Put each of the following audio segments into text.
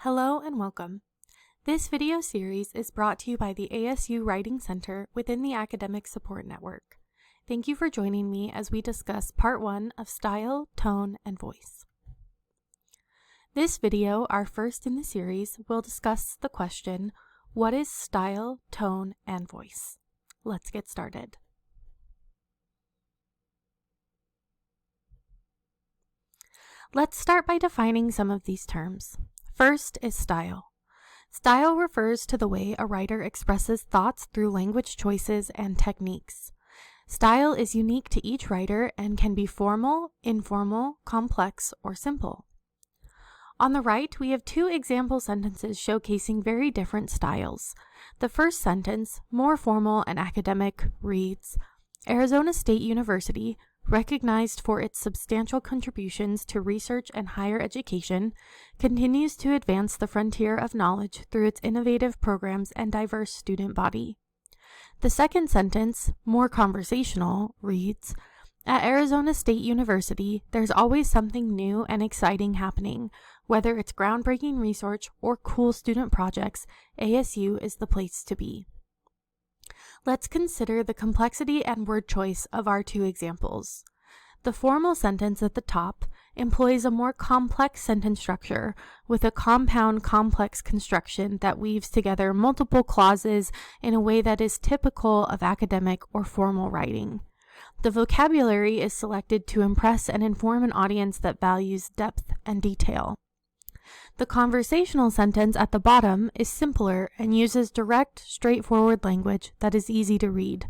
Hello and welcome. This video series is brought to you by the ASU Writing Center within the Academic Support Network. Thank you for joining me as we discuss Part 1 of Style, Tone, and Voice. This video, our first in the series, will discuss the question, what is style, tone, and voice? Let's get started. Let's start by defining some of these terms. First is style. Style refers to the way a writer expresses thoughts through language choices and techniques. Style is unique to each writer and can be formal, informal, complex, or simple. On the right, we have two example sentences showcasing very different styles. The first sentence, more formal and academic, reads, Arizona State University, recognized for its substantial contributions to research and higher education, continues to advance the frontier of knowledge through its innovative programs and diverse student body. The second sentence, more conversational, reads, At Arizona State University, there's always something new and exciting happening. Whether it's groundbreaking research or cool student projects, ASU is the place to be. Let's consider the complexity and word choice of our two examples. The formal sentence at the top employs a more complex sentence structure with a compound complex construction that weaves together multiple clauses in a way that is typical of academic or formal writing. The vocabulary is selected to impress and inform an audience that values depth and detail. The conversational sentence at the bottom is simpler and uses direct, straightforward language that is easy to read.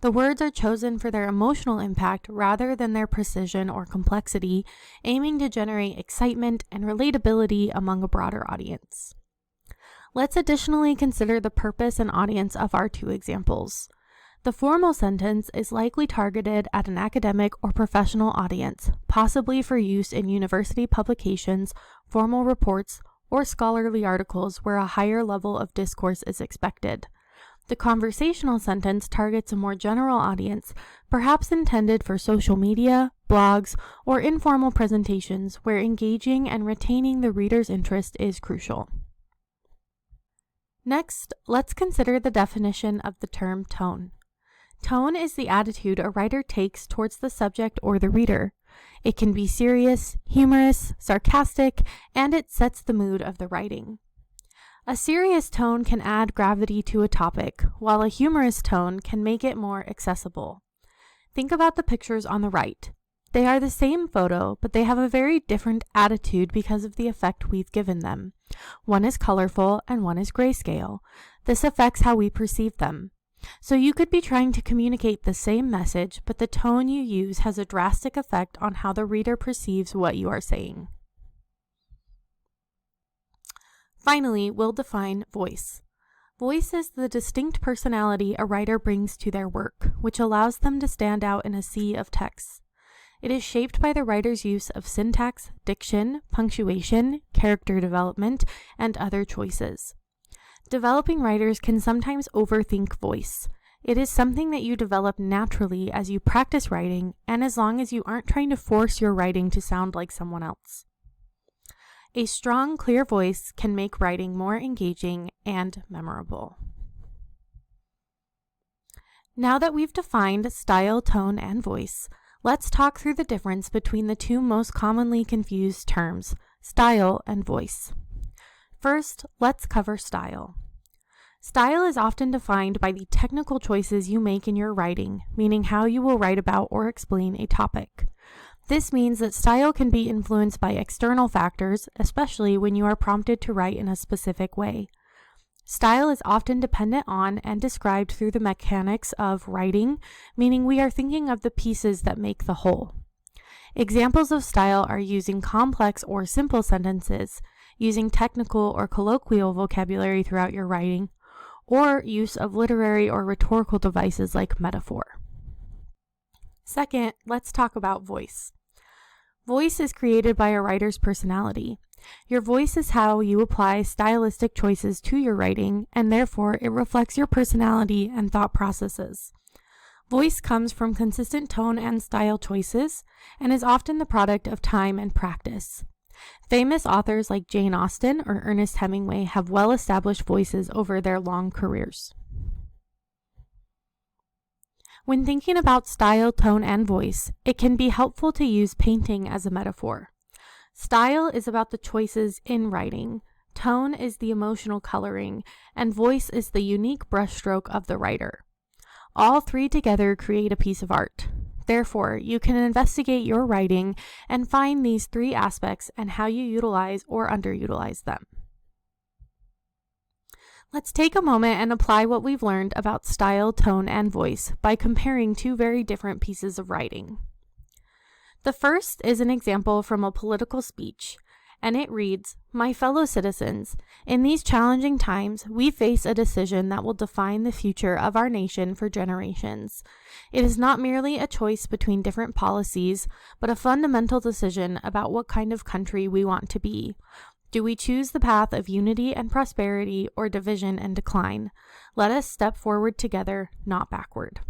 The words are chosen for their emotional impact rather than their precision or complexity, aiming to generate excitement and relatability among a broader audience. Let's additionally consider the purpose and audience of our two examples. The formal sentence is likely targeted at an academic or professional audience, possibly for use in university publications, formal reports, or scholarly articles where a higher level of discourse is expected. The conversational sentence targets a more general audience, perhaps intended for social media, blogs, or informal presentations where engaging and retaining the reader's interest is crucial. Next, let's consider the definition of the term tone. Tone is the attitude a writer takes towards the subject or the reader. It can be serious, humorous, sarcastic, and it sets the mood of the writing. A serious tone can add gravity to a topic, while a humorous tone can make it more accessible. Think about the pictures on the right. They are the same photo, but they have a very different attitude because of the effect we've given them. One is colorful and one is grayscale. This affects how we perceive them. So you could be trying to communicate the same message, but the tone you use has a drastic effect on how the reader perceives what you are saying. Finally, we'll define voice. Voice is the distinct personality a writer brings to their work, which allows them to stand out in a sea of text. It is shaped by the writer's use of syntax, diction, punctuation, character development, and other choices. Developing writers can sometimes overthink voice. It is something that you develop naturally as you practice writing and as long as you aren't trying to force your writing to sound like someone else. A strong, clear voice can make writing more engaging and memorable. Now that we've defined style, tone, and voice, let's talk through the difference between the two most commonly confused terms, style and voice. First, let's cover style. Style is often defined by the technical choices you make in your writing, meaning how you will write about or explain a topic. This means that style can be influenced by external factors, especially when you are prompted to write in a specific way. Style is often dependent on and described through the mechanics of writing, meaning we are thinking of the pieces that make the whole. Examples of style are using complex or simple sentences, using technical or colloquial vocabulary throughout your writing, or use of literary or rhetorical devices like metaphor. Second, let's talk about voice. Voice is created by a writer's personality. Your voice is how you apply stylistic choices to your writing, and therefore it reflects your personality and thought processes. Voice comes from consistent tone and style choices, and is often the product of time and practice. Famous authors like Jane Austen or Ernest Hemingway have well-established voices over their long careers. When thinking about style, tone, and voice, it can be helpful to use painting as a metaphor. Style is about the choices in writing, tone is the emotional coloring, and voice is the unique brushstroke of the writer. All three together create a piece of art. Therefore, you can investigate your writing and find these three aspects and how you utilize or underutilize them. Let's take a moment and apply what we've learned about style, tone, and voice by comparing two very different pieces of writing. The first is an example from a political speech, and it reads, "My fellow citizens, in these challenging times, we face a decision that will define the future of our nation for generations. It is not merely a choice between different policies, but a fundamental decision about what kind of country we want to be. Do we choose the path of unity and prosperity or division and decline? Let us step forward together, not backward."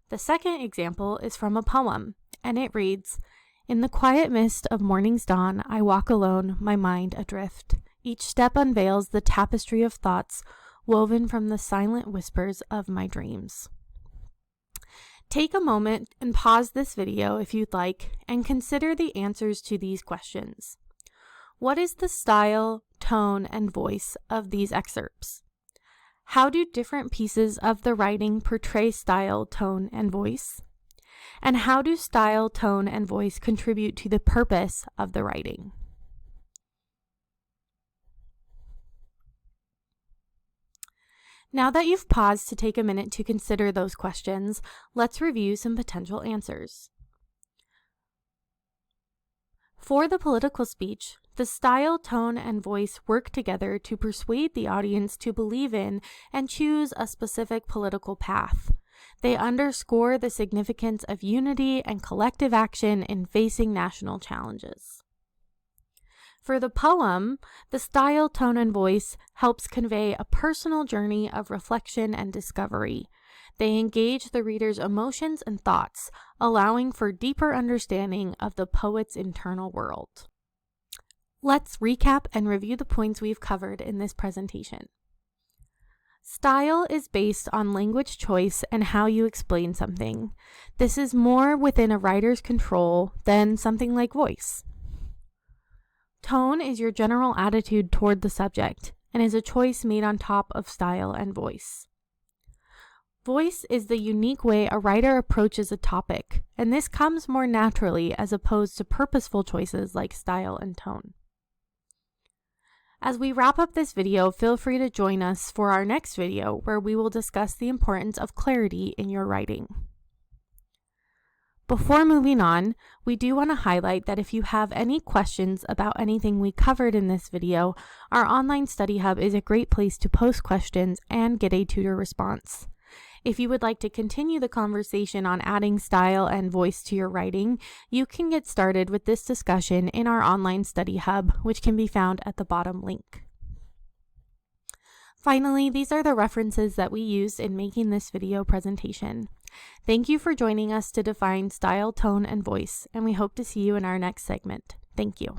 The second example is from a poem, and it reads, "In the quiet mist of morning's dawn, I walk alone, my mind adrift. Each step unveils the tapestry of thoughts woven from the silent whispers of my dreams." Take a moment and pause this video if you'd like, and consider the answers to these questions. What is the style, tone, and voice of these excerpts? How do different pieces of the writing portray style, tone, and voice? And how do style, tone, and voice contribute to the purpose of the writing? Now that you've paused to take a minute to consider those questions, let's review some potential answers. For the political speech, the style, tone, and voice work together to persuade the audience to believe in and choose a specific political path. They underscore the significance of unity and collective action in facing national challenges. For the poem, the style, tone, and voice helps convey a personal journey of reflection and discovery. They engage the reader's emotions and thoughts, allowing for deeper understanding of the poet's internal world. Let's recap and review the points we've covered in this presentation. Style is based on language choice and how you explain something. This is more within a writer's control than something like voice. Tone is your general attitude toward the subject and is a choice made on top of style and voice. Voice is the unique way a writer approaches a topic, and this comes more naturally as opposed to purposeful choices like style and tone. As we wrap up this video, feel free to join us for our next video where we will discuss the importance of clarity in your writing. Before moving on, we do want to highlight that if you have any questions about anything we covered in this video, our online study hub is a great place to post questions and get a tutor response. If you would like to continue the conversation on adding style and voice to your writing, you can get started with this discussion in our online study hub, which can be found at the bottom link. Finally, these are the references that we used in making this video presentation. Thank you for joining us to define style, tone, and voice, and we hope to see you in our next segment. Thank you.